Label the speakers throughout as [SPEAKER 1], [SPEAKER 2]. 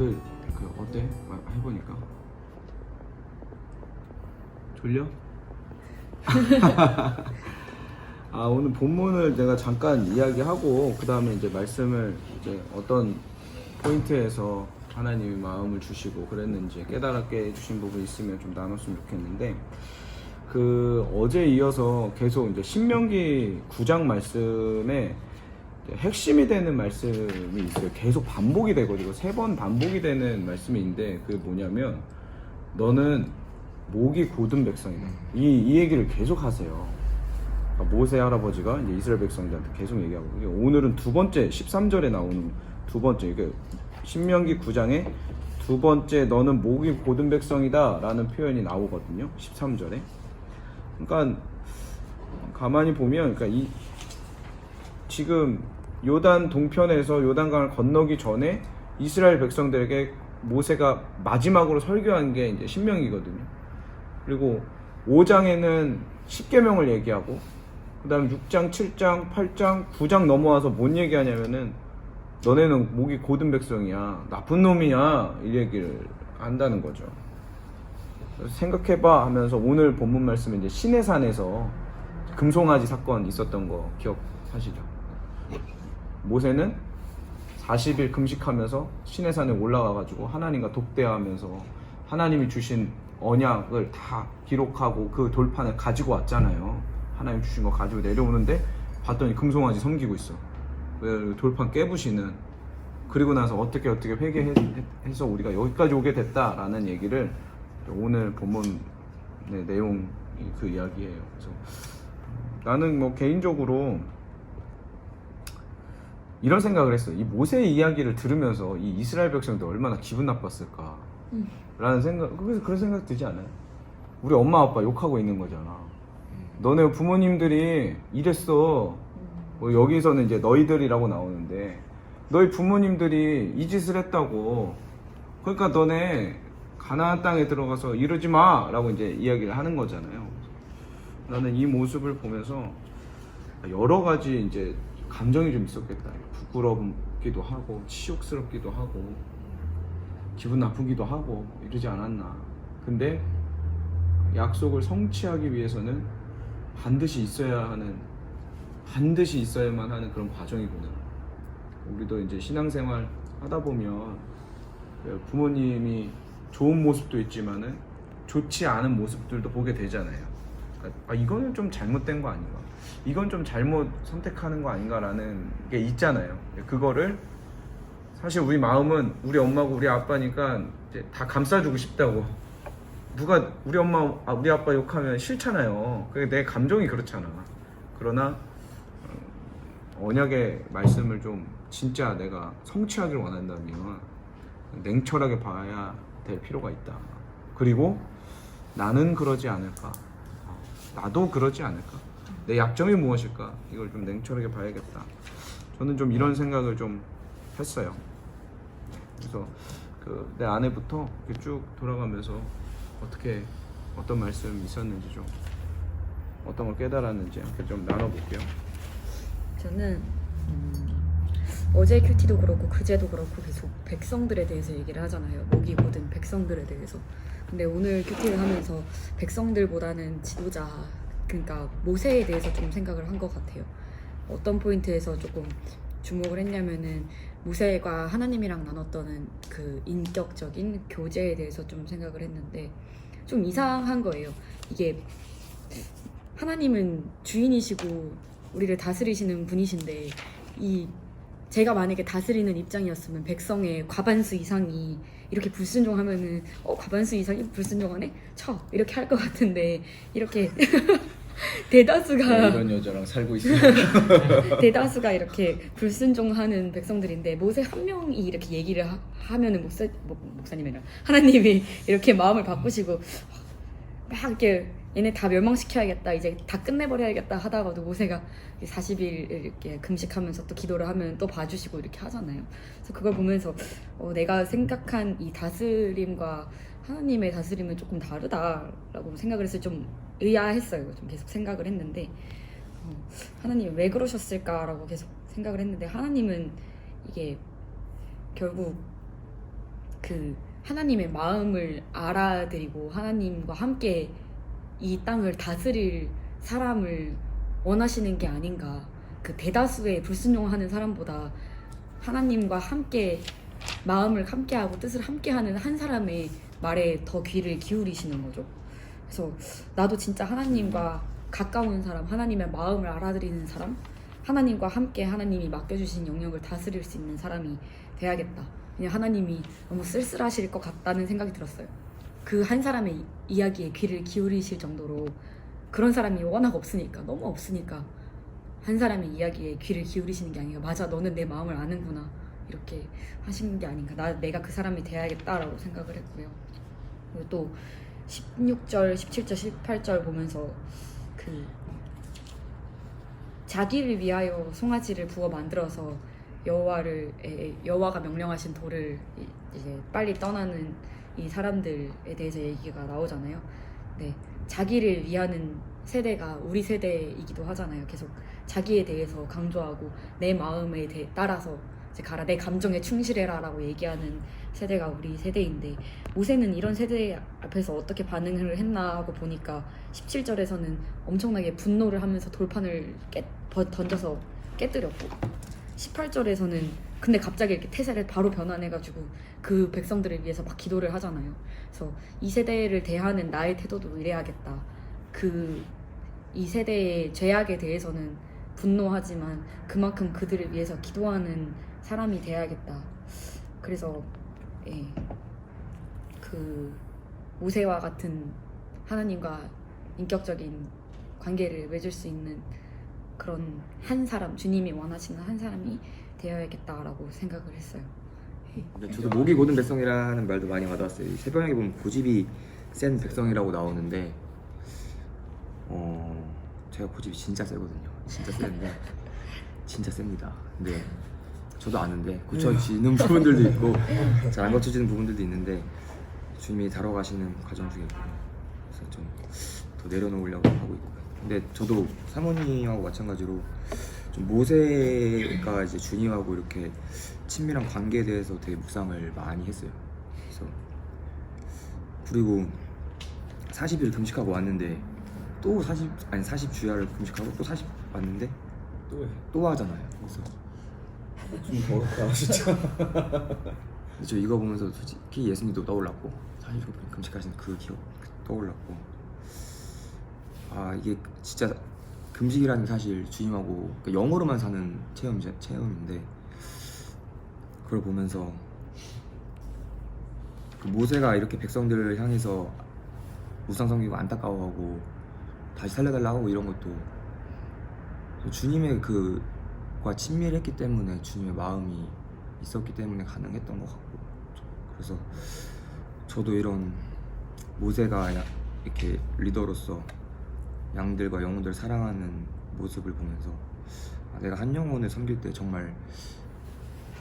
[SPEAKER 1] 다들 어때? 해보니까 졸려? 오늘 본문을 내가 잠깐 이야기하고 그 다음에 이제 말씀을 이제 어떤 포인트에서 하나님이 마음을 주시고 그랬는지 깨달았게 해주신 부분이 있으면 좀 나눴으면 좋겠는데, 어제 이어서 계속 이제 신명기 9장 말씀에 핵심이 되는 말씀이 있어요. 계속 반복이 되거든요. 3번 반복이 되는 말씀인데, 그게 뭐냐면 너는 목이 곧은 백성이다. 이 얘기를 계속 하세요. 모세 할아버지가 이제 이스라엘 백성들한테 계속 얘기하고, 오늘은 두 번째 13절에 나오는 두 번째, 신명기 9장의 두 번째 너는 목이 곧은 백성이다 라는 표현이 나오거든요. 13절에. 그러니까 가만히 보면, 지금 요단 동편에서 요단강을 건너기 전에 이스라엘 백성들에게 모세가 마지막으로 설교한 게 이제 신명기거든요. 그리고 5장에는 10계명을 얘기하고, 그 다음 6장, 7장, 8장, 9장 넘어와서 뭔 얘기하냐면은 너네는 목이 곧은 백성이야, 나쁜 놈이야, 이 얘기를 한다는 거죠. 생각해봐 하면서 오늘 본문 말씀은 이제 시내산에서 금송아지 사건 있었던 거 기억하시죠? 모세는 40일 금식하면서 시내산에 올라가가지고 하나님과 독대하면서 하나님이 주신 언약을 다 기록하고 그 돌판을 가지고 왔잖아요. 하나님 주신 거 가지고 내려오는데 봤더니 금송아지 섬기고 있어. 돌판 깨부시는. 그리고 나서 어떻게 회개해서 우리가 여기까지 오게 됐다라는 얘기를 오늘 본문의 내용이 그 이야기예요. 그래서 나는 개인적으로 이런 생각을 했어요. 이 모세의 이야기를 들으면서 이 이스라엘 백성들 얼마나 기분 나빴을까 라는 생각, 그래서 그런 생각 들지 않아요? 우리 엄마 아빠 욕하고 있는 거잖아. 너네 부모님들이 이랬어. 여기서는 이제 너희들이라고 나오는데, 너희 부모님들이 이 짓을 했다고. 그러니까 너네 가나안 땅에 들어가서 이러지 마 라고 이제 이야기를 하는 거잖아요. 나는 이 모습을 보면서 여러 가지 이제 감정이 좀 있었겠다. 부끄럽기도 하고 치욕스럽기도 하고 기분 나쁘기도 하고 이러지 않았나. 근데 약속을 성취하기 위해서는 반드시 있어야만 하는 그런 과정이구나. 우리도 이제 신앙생활 하다 보면 부모님이 좋은 모습도 있지만은 좋지 않은 모습들도 보게 되잖아요. 이거는 좀 잘못된 거 아닌가, 이건 좀 잘못 선택하는 거 아닌가라는 게 있잖아요. 그거를 사실 우리 마음은 우리 엄마고 우리 아빠니까 이제 다 감싸주고 싶다고. 누가 우리 엄마 우리 아빠 욕하면 싫잖아요. 그게 내 감정이 그렇잖아. 그러나 언약의 말씀을 좀 진짜 내가 성취하기를 원한다면 냉철하게 봐야 될 필요가 있다. 그리고 나는 그러지 않을까, 나도 그러지 않을까, 내 약점이 무엇일까, 이걸 좀 냉철하게 봐야겠다. 저는 좀 이런 생각을 좀 했어요. 그래서 내 아내부터 쭉 돌아가면서 어떤 말씀이 있었는지, 좀 어떤 걸 깨달았는지 이렇게 좀 나눠볼게요.
[SPEAKER 2] 저는 어제 큐티도 그렇고 그제도 그렇고 계속 백성들에 대해서 얘기를 하잖아요. 목이 곧은 백성들에 대해서. 근데 오늘 큐티를 하면서 백성들보다는 지도자, 그러니까 모세에 대해서 좀 생각을 한 것 같아요. 어떤 포인트에서 조금 주목을 했냐면은 모세가 하나님이랑 나눴던 그 인격적인 교제에 대해서 좀 생각을 했는데, 좀 이상한 거예요. 이게 하나님은 주인이시고 우리를 다스리시는 분이신데, 제가 만약에 다스리는 입장이었으면 백성의 과반수 이상이 이렇게 불순종하면은 과반수 이상이 불순종하네? 이렇게 할 것 같은데, 이렇게 대다수가
[SPEAKER 1] 이런 여자랑 살고 있어요.
[SPEAKER 2] 대다수가 이렇게 불순종하는 백성들인데, 모세 한 명이 이렇게 얘기를 하면은 목사님이 아니라 하나님이 이렇게 마음을 바꾸시고 막 이렇게 얘네 다 멸망시켜야겠다, 이제 다 끝내버려야겠다 하다가도 모세가 40일 이렇게 금식하면서 또 기도를 하면 또 봐주시고 이렇게 하잖아요. 그래서 그걸 보면서 내가 생각한 이 다스림과 하나님의 다스림은 조금 다르다라고 생각을 해서 좀 의아했어요. 좀 계속 생각을 했는데, 하나님 왜 그러셨을까라고 계속 생각을 했는데, 하나님은 이게 결국 그 하나님의 마음을 알아들이고 하나님과 함께 이 땅을 다스릴 사람을 원하시는 게 아닌가. 그 대다수의 불순종하는 사람보다 하나님과 함께 마음을 함께하고 뜻을 함께하는 한 사람의 말에 더 귀를 기울이시는 거죠. 그래서 나도 진짜 하나님과 가까운 사람, 하나님의 마음을 알아들이는 사람, 하나님과 함께 하나님이 맡겨주신 영역을 다스릴 수 있는 사람이 돼야겠다. 그냥 하나님이 너무 쓸쓸하실 것 같다는 생각이 들었어요. 그 한 사람의 이야기에 귀를 기울이실 정도로 그런 사람이 워낙 없으니까, 너무 없으니까 한 사람의 이야기에 귀를 기울이시는 게 아닌가. 맞아, 너는 내 마음을 아는구나, 이렇게 하시는 게 아닌가. 내가 그 사람이 돼야겠다라고 생각을 했고요. 그리고 또 16절, 17절, 18절 보면서 그 자기를 위하여 송아지를 부어 만들어서 여호와가 명령하신 돌을 이제 빨리 떠나는 이 사람들에 대해서 얘기가 나오잖아요. 네, 자기를 위하는 세대가 우리 세대이기도 하잖아요. 계속 자기에 대해서 강조하고 내 마음에 따라서 이제 가라, 내 감정에 충실해라라고 얘기하는 세대가 우리 세대인데, 모세는 이런 세대 앞에서 어떻게 반응을 했나 하고 보니까 17절에서는 엄청나게 분노를 하면서 돌판을 던져서 깨뜨렸고, 18절에서는 근데 갑자기 이렇게 태세를 바로 변환해가지고 그 백성들을 위해서 막 기도를 하잖아요. 그래서 이 세대를 대하는 나의 태도도 이래야겠다. 이 세대의 죄악에 대해서는 분노하지만 그만큼 그들을 위해서 기도하는 사람이 돼야겠다. 그래서 그 모세와 같은 하나님과 인격적인 관계를 맺을 수 있는 그런 한 사람, 주님이 원하시는 한 사람이 되어야겠다라고 생각을 했어요.
[SPEAKER 3] 근데 저도 목이 고든 백성이라는 말도 많이 와닿았어요. 이 새벽에 보면 고집이 센 백성이라고 나오는데 제가 고집이 진짜 세거든요. 진짜 세는데 진짜 셉니다. 근데 저도 아는데 고쳐지는 부분들도 있고 잘 안 고쳐지는 부분들도 있는데 주님이 다뤄가시는 과정 중에 그래서 좀 더 내려놓으려고 하고 있고. 근데 저도 사모님하고 마찬가지로 좀 모세가 이제 주님하고 이렇게 친밀한 관계에 대해서 되게 묵상을 많이 했어요. 그래서 그리고 40일 금식하고 왔는데 또 40주야를 금식하고 또 40 왔는데 또 하잖아요. 그래서
[SPEAKER 1] 좀 더럽다 진짜.
[SPEAKER 3] 저 이거 보면서 솔직히 예수님도 떠올랐고 40일 금식하신 그 기억 떠올랐고, 이게 진짜 금식이라는 게 사실 주님하고 영어로만 사는 체험인데 그걸 보면서 그 모세가 이렇게 백성들을 향해서 우상 섬기고 안타까워하고 다시 살려달라고 하고 이런 것도 주님의 그과 친밀했기 때문에 주님의 마음이 있었기 때문에 가능했던 것 같고, 그래서 저도 이런 모세가 이렇게 리더로서 양들과 영혼들을 사랑하는 모습을 보면서 내가 한 영혼을 섬길 때 정말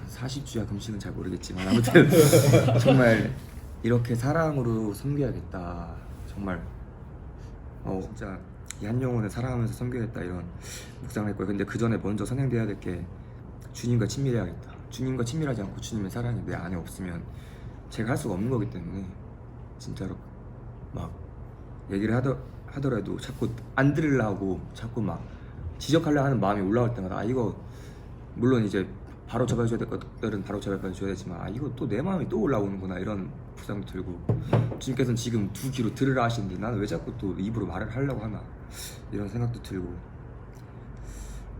[SPEAKER 3] 40주야 금식은 잘 모르겠지만 아무튼 정말 이렇게 사랑으로 섬겨야겠다. 정말 진짜 이 한 영혼을 사랑하면서 섬겨야겠다 이런 묵상을 했고요. 근데 그 전에 먼저 선행돼야 될 게 주님과 친밀해야겠다. 주님과 친밀하지 않고 주님의 사랑이 내 안에 없으면 제가 할 수가 없는 거기 때문에 진짜로 막 얘기를 하더라도 자꾸 안 들으려고 자꾸 막 지적하려 하는 마음이 올라올 때마다 이거 물론 이제 바로 잡아줘야 될 것들은 바로 잡아줘야 되지만 이거 또 내 마음이 또 올라오는구나 이런 부담도 들고, 주님께서는 지금 두 귀로 들으라 하시는데 나는 왜 자꾸 또 입으로 말을 하려고 하나 이런 생각도 들고,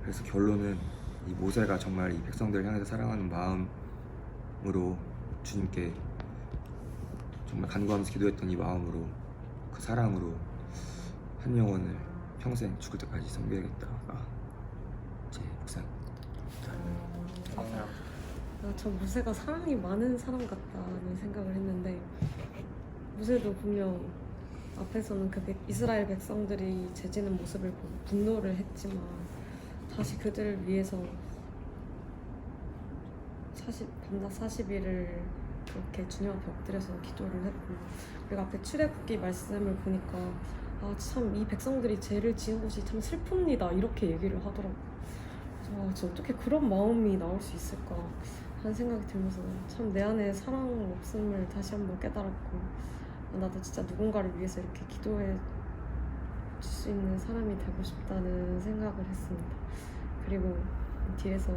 [SPEAKER 3] 그래서 결론은 이 모세가 정말 이 백성들을 향해서 사랑하는 마음으로 주님께 정말 간구하면서 기도했던 이 마음으로 그 사랑으로 한 영혼을 평생 죽을 때까지 섬겨야겠다가 제 묵상입니다.
[SPEAKER 4] 저 무쇠가 사랑이 많은 사람 같다는 생각을 했는데, 무쇠도 분명 앞에서는 이스라엘 백성들이 죄지는 모습을 보고 분노를 했지만 다시 그들을 위해서 밤낮 40일을 그렇게 주님 앞에 엎드려서 기도를 했고, 그리고 앞에 출애굽기 말씀을 보니까 참 이 백성들이 죄를 지은 것이 참 슬픕니다 이렇게 얘기를 하더라고요. 그래서 어떻게 그런 마음이 나올 수 있을까 하는 생각이 들면서 참 내 안에 사랑 없음을 다시 한번 깨달았고, 나도 진짜 누군가를 위해서 이렇게 기도해 줄 수 있는 사람이 되고 싶다는 생각을 했습니다. 그리고 뒤에서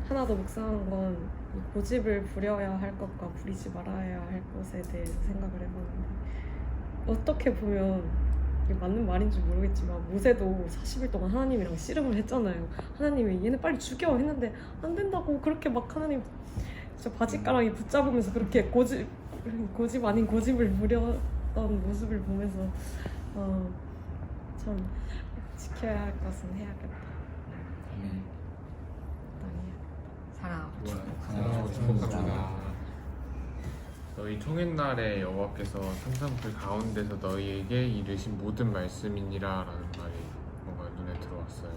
[SPEAKER 4] 하나 더 묵상한 건 이 고집을 부려야 할 것과 부리지 말아야 할 것에 대해서 생각을 해봤는데, 어떻게 보면 이게 맞는 말인지 모르겠지만 모세도 40일 동안 하나님이랑 씨름을 했잖아요. 하나님이 얘는 빨리 죽여 했는데 안 된다고 그렇게 막 하나님 진짜 바지가랑이 붙잡으면서 그렇게 고집 아닌 고집을 부렸던 모습을 보면서 참 지켜야 할 것은 해야겠다.
[SPEAKER 2] 사랑하고
[SPEAKER 5] 사랑하고 축복합니다. 너희 총회날에 여호와께서 산상풀 가운데서 너희에게 이르신 모든 말씀이니라 라는 말이 뭔가 눈에 들어왔어요.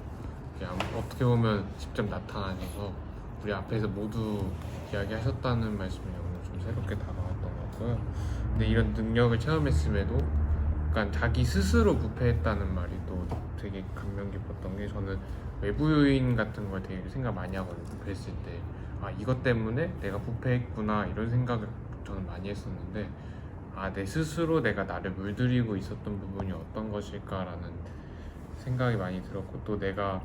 [SPEAKER 5] 이게 어떻게 보면 직접 나타나셔서 우리 앞에서 모두 이야기하셨다는 말씀이 오늘 좀 새롭게 다가왔던 것 같고요. 근데 이런 능력을 체험했음에도 약간 자기 스스로 부패했다는 말이 또 되게 감명 깊었던 게, 저는 외부 요인 같은 걸 되게 생각 많이 하거든요. 부패했을 때 이것 때문에 내가 부패했구나 이런 생각을 저는 많이 했었는데, 내 스스로 내가 나를 물들이고 있었던 부분이 어떤 것일까라는 생각이 많이 들었고, 또 내가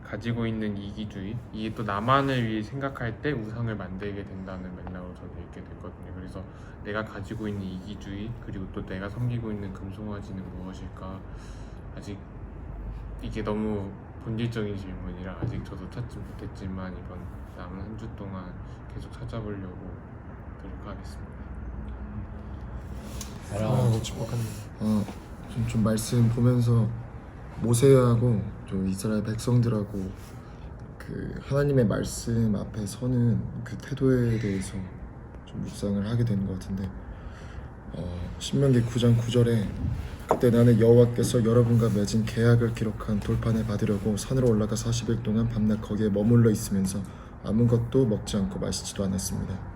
[SPEAKER 5] 가지고 있는 이기주의, 이게 또 나만을 위해 생각할 때 우상을 만들게 된다는 맥락으로 저는 읽게 됐거든요. 그래서 내가 가지고 있는 이기주의, 그리고 또 내가 섬기고 있는 금송아지는 무엇일까, 아직 이게 너무 본질적인 질문이라 아직 저도 찾지 못했지만 이번 남은 한 주 동안 계속 찾아보려고 노력하겠습니다.
[SPEAKER 6] 사랑하고 축복합니다. 좀 말씀 보면서 모세하고 좀 이스라엘 백성들하고 그 하나님의 말씀 앞에 서는 그 태도에 대해서 좀 묵상을 하게 되는 것 같은데, 신명기 9장 9절에 그때 나는 여호와께서 여러분과 맺은 계약을 기록한 돌판을 받으려고 산으로 올라가 40일 동안 밤낮 거기에 머물러 있으면서 아무것도 먹지 않고 마시지도 않았습니다.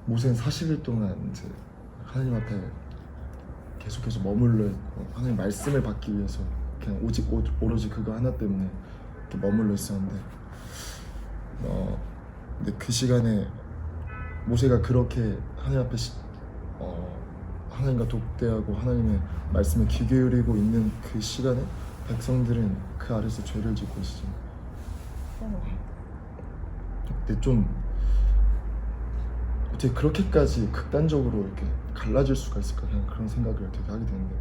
[SPEAKER 6] 모세는 40일 동안 이제 하나님 앞에 계속해서 머물러 있고 하나님 말씀을 받기 위해서 그냥 오로지 그거 하나 때문에 이렇게 머물러 있었는데, 근데 그 시간에 모세가 그렇게 하나님 앞에 하나님과 독대하고 하나님의 말씀에 귀 기울이고 있는 그 시간에 백성들은 그 아래서 죄를 짓고 있어요. 근데 좀 어떻게 그렇게까지 극단적으로 이렇게 갈라질 수가 있을까, 그냥 그런 생각을 되게 하게 되는데,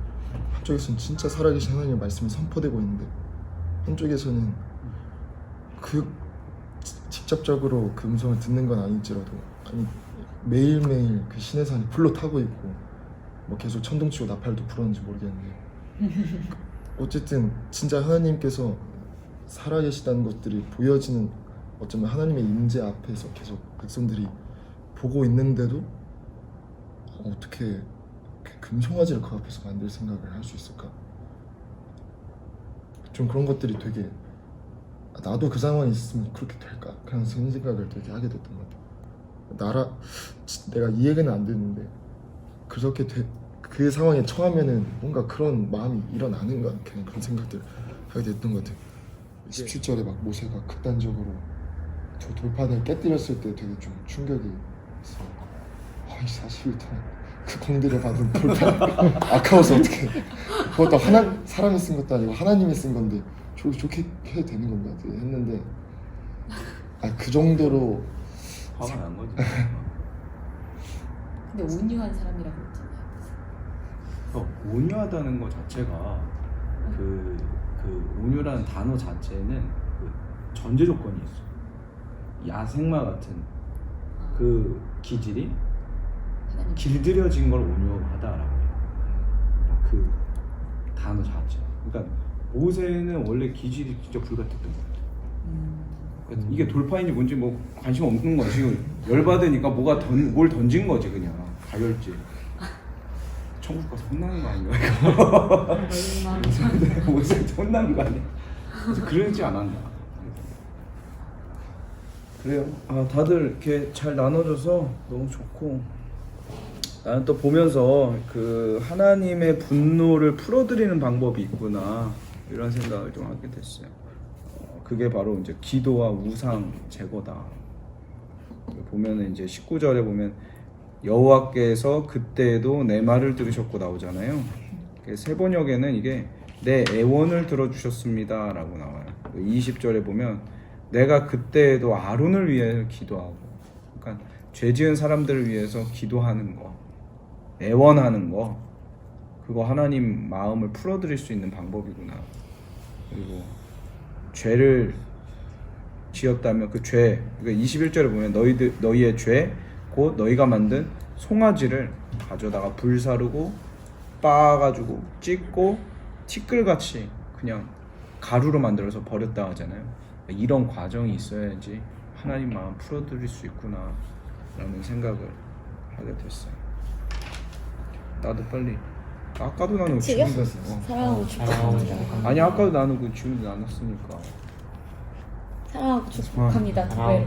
[SPEAKER 6] 한쪽에서는 진짜 살아계신 하나님의 말씀이 선포되고 있는데 한쪽에서는 그 직접적으로 그 음성을 듣는 건 아닐지라도 매일매일 그 신의 산이 풀로 타고 있고 뭐 계속 천둥치고 나팔도 불었는지 모르겠는데 어쨌든 진짜 하나님께서 살아계시다는 것들이 보여지는, 어쩌면 하나님의 임재 앞에서 계속 백성들이 보고 있는데도 어떻게 금송아지를 그 앞에서 만들 생각을 할 수 있을까? 좀 그런 것들이 되게 나도 그 상황에 있으면 그렇게 될까? 그런 생각을 되게 하게 됐던 것 같아요. 내가 이해는 안 되는데 그렇게 그 상황에 처하면은 뭔가 그런 마음이 일어나는가, 그런 생각들을 하게 됐던 것 같아요. 17절에 막 모세가 극단적으로 저 돌판을 깨뜨렸을 때 되게 좀 충격이 있어요. 이 40일 동안 그 공들여 받은 돌판 아까워서 어떻게, 그것도 사람이 쓴 것도 아니고 하나님이 쓴 건데 좋게 해도 되는 건가 했는데, 그 정도로
[SPEAKER 1] 화가 난 거지.
[SPEAKER 2] 근데 온유한 사람이라고 했잖아요.
[SPEAKER 1] 온유하다는 것 자체가 그 온유라는 단어 자체는 그 전제 조건이 있어. 야생마 같은 그 기질이
[SPEAKER 2] 하나님.
[SPEAKER 1] 길들여진 걸 온유하다라고 해요. 그 단어 자체. 그러니까 모세는 원래 기질이 진짜 불같았던 것 같아. 그러니까 이게 돌파인지 뭔지 뭐 관심 없는 거야. 지금 열받으니까 뭘 던진 거지 그냥. 가열지. 천국 가서 혼나는 거 아닌가? 모세한테 혼나는 거 아니야? 그래서 그러지 않았나. 그래요. 다들 이렇게 잘 나눠줘서 너무 좋고, 나는 또 보면서 그 하나님의 분노를 풀어드리는 방법이 있구나. 이런 생각을 좀 하게 됐어요. 그게 바로 이제 기도와 우상 제거다. 보면은 이제 19절에 보면 여호와께서 그때에도 내 말을 들으셨고 나오잖아요. 세번역에는 이게 내 애원을 들어주셨습니다라고 나와요. 20절에 보면 내가 그때에도 아론을 위해 기도하고, 그러니까 죄 지은 사람들을 위해서 기도하는 거, 애원하는 거, 그거 하나님 마음을 풀어드릴 수 있는 방법이구나. 그리고 죄를 지었다면 그 죄, 그러니까 21절에 보면 너희의 죄 곧 너희가 만든 송아지를 가져다가 불사르고 빻아가지고 찢고 티끌같이 그냥 가루로 만들어서 버렸다 하잖아요. 이런 과정이 있어야지 하나님 마음 풀어드릴 수 있구나 라는 생각을 하게 됐어요. 나도 빨리, 아까도 나누고 지금도
[SPEAKER 2] 사랑하고 축복합니다.
[SPEAKER 1] 아니 아까도 나누고 지금도 나눴으니까
[SPEAKER 2] 사랑하고 축복합니다. 두 배로.